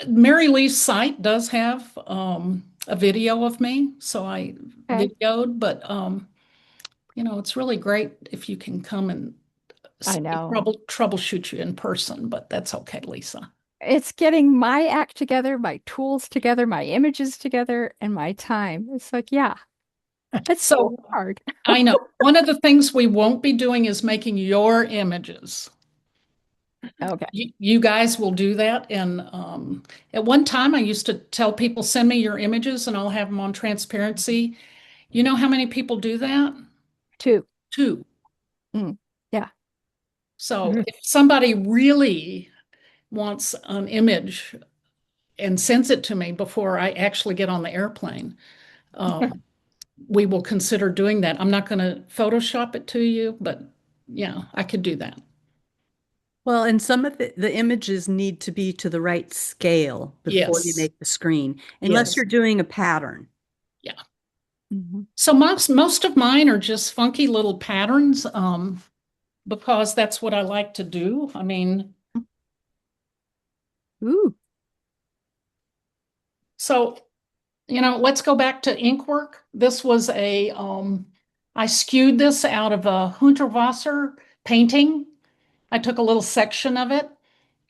Mary Lee's site does have a video of me, so I Okay. videoed, but it's really great if you can come and I know. troubleshoot you in person, but that's okay, Lisa. It's getting my act together, my tools together, my images together, and my time. It's like, yeah, it's so So hard. I know one of the things we won't be doing is making your images. Okay. You guys will do that. And at one time, I used to tell people, send me your images and I'll have them on transparency. You know how many people do that? Two. Two. Mm. Yeah. So Mhm. if somebody really wants an image and sends it to me before I actually get on the airplane, um, we will consider doing that. I'm not going to Photoshop it to you, but yeah, I could do that. Well, and some of the images need to be to the right scale before you Yes. make the screen, unless Yes. you're doing a pattern. Yeah. Mhm. So most of mine are just funky little patterns, because that's what I like to do. I mean, Ooh. so let's go back to ink work. This was I skewed this out of a Hundertwasser painting. I took a little section of it.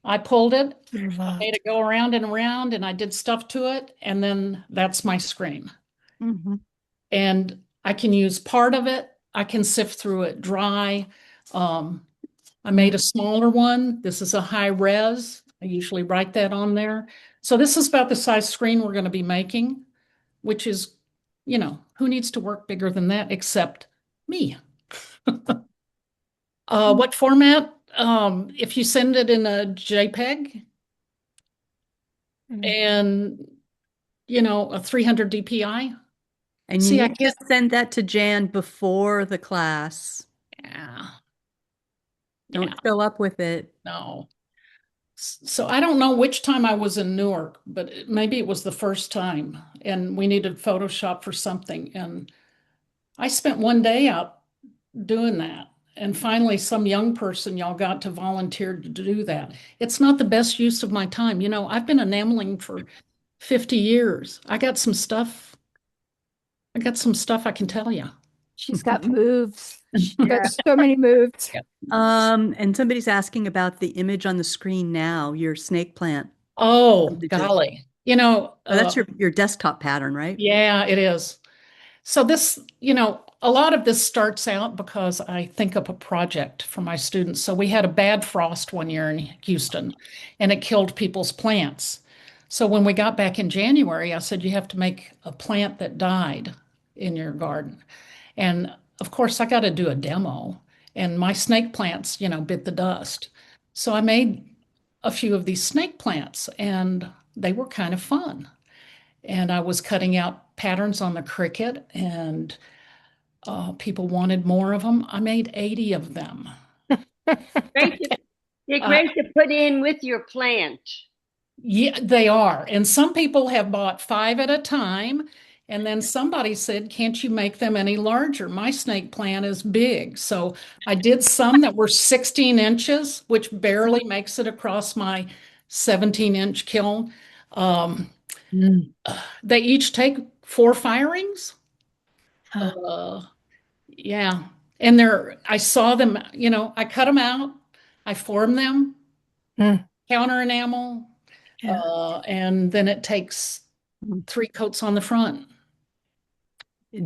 I pulled it, I made it go around and around, and I did stuff to it, and then that's my screen. Hmm. and I can use part of it. I can sift through it dry. Um, I made a smaller one. This is a high res. I usually write that on there. So this is about the size screen we're going to be making, which is, who needs to work bigger than that except me? What format? If you send it in a JPEG and, a 300 DPI. And you See, I need to can't. send that to Jan before the class. Yeah, Don't yeah, show up with it. no. So I don't know which time I was in Newark, but maybe it was the first time, and we needed Photoshop for something. And I spent one day out doing that. And finally, some young person y'all got to volunteer to do that. It's not the best use of my time. I've been enameling for 50 years. I got some stuff I can tell you. She's got moves. She's Yeah. got so many moves. And somebody's asking about the image on the screen now, your snake plant Oh, images. golly. Oh, that's your desktop pattern, right? Yeah, it is. So this, a lot of this starts out because I think of a project for my students. So we had a bad frost one year in Houston and it killed people's plants. So when we got back in January, I said, you have to make a plant that died in your garden. And of course, I got to do a demo and my snake plants, bit the dust. So I made a few of these snake plants and they were kind of fun. And I was cutting out patterns on the Cricut, and people wanted more of them. I made 80 of them. They're Uh, great to put in with your plant. yeah, they are. And some people have bought 5 at a time. And then somebody said, can't you make them any larger? My snake plant is big. So I did some that were 16 inches, which barely makes it across my 17-inch kiln. Um, Mm. they each take 4 firings. Huh. Uh, Yeah. And I saw them, I cut them out, I form them, Mm. counter enamel, Yeah. and then it takes 3 coats on the front.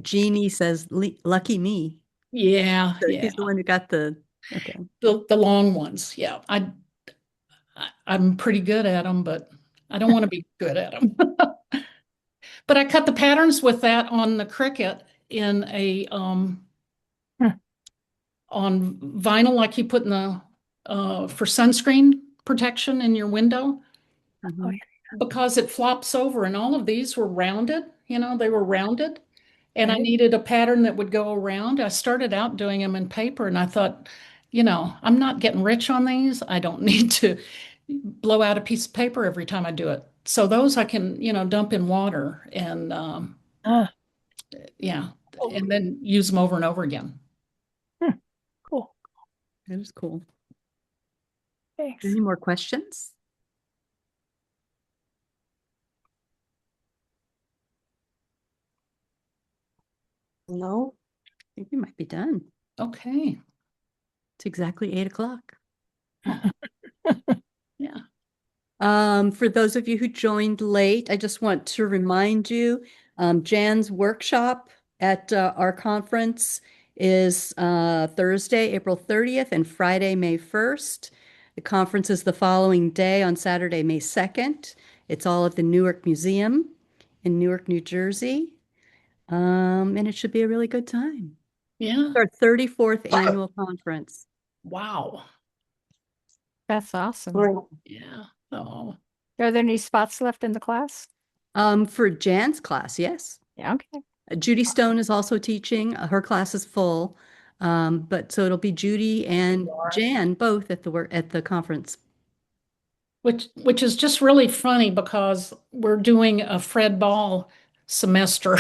Jeannie says, lucky me. Yeah, So yeah. she's the one who got okay. The long ones. Yeah. I'm pretty good at them, but I don't want to be good at them. But I cut the patterns with that on the Cricut in Hmm. on vinyl like you put in the for sunscreen protection in your window. Oh, Mhm. Because it flops over and all of these were rounded, they were rounded. And I right. needed a pattern that would go around. I started out doing them in paper and I thought, I'm not getting rich on these. I don't need to blow out a piece of paper every time I do it. So those I can, dump in water and Ah, yeah, oh, and then use them over and over again. cool. That is cool. Thanks. Any more questions? No? I think we might be done. Okay. It's exactly 8 o'clock. Yeah. For those of you who joined late, I just want to remind you, Jan's workshop at our conference is Thursday, April 30th and Friday, May 1st. The conference is the following day on Saturday, May 2nd. It's all at the Newark Museum in Newark, New Jersey. And it should be a really good time. Yeah. It's our 34th annual conference. Wow. That's awesome. Right. Yeah. Oh. Are there any spots left in the class? For Jan's class, yes. Yeah, okay. Judy Stone is also teaching. Her class is full. But so it'll be Judy and Jan both at the conference. Which is just really funny because we're doing a Fred Ball semester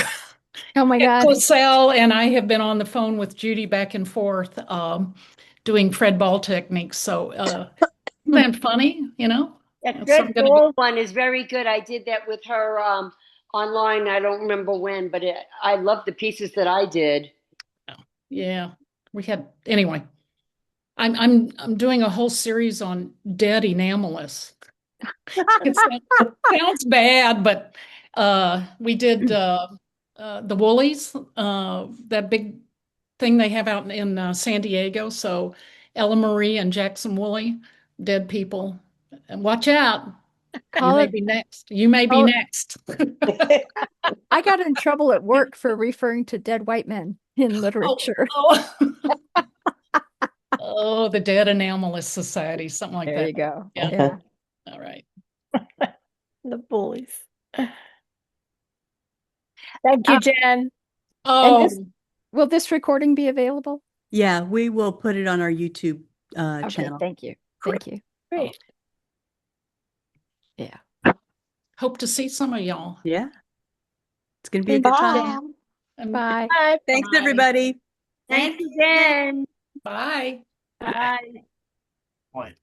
Oh my at God. LaSalle, and I have been on the phone with Judy back and forth doing Fred Ball techniques. So isn't that funny? That So I'm Red gonna Bull one is very good. I did that with her online. I don't remember when, but I love the pieces that I did. yeah. We had anyway. I'm doing a whole series on dead enamelists. It sounds bad, but we did the Woolies, that big thing they have out in San Diego. So Ella Marie and Jackson Woolley, dead people. And watch out. You Call may it, be next. You may be call it- next. I got in trouble at work for referring to dead white men in Oh, literature. oh. Oh, the Dead Enamelist Society, something like There that. you go. Yeah. Yeah. All right. The bullies. Thank you, Jen. And Oh, will this recording be available? Yeah, we will put it on our YouTube Okay, channel. thank you. Thank you. Great. Yeah. hope to see some of y'all. Yeah. It's going to be a Thank good you, time. Jen. And Bye. Bye. Thanks, Bye. everybody. Thank you, Jen. bye. Bye. Point.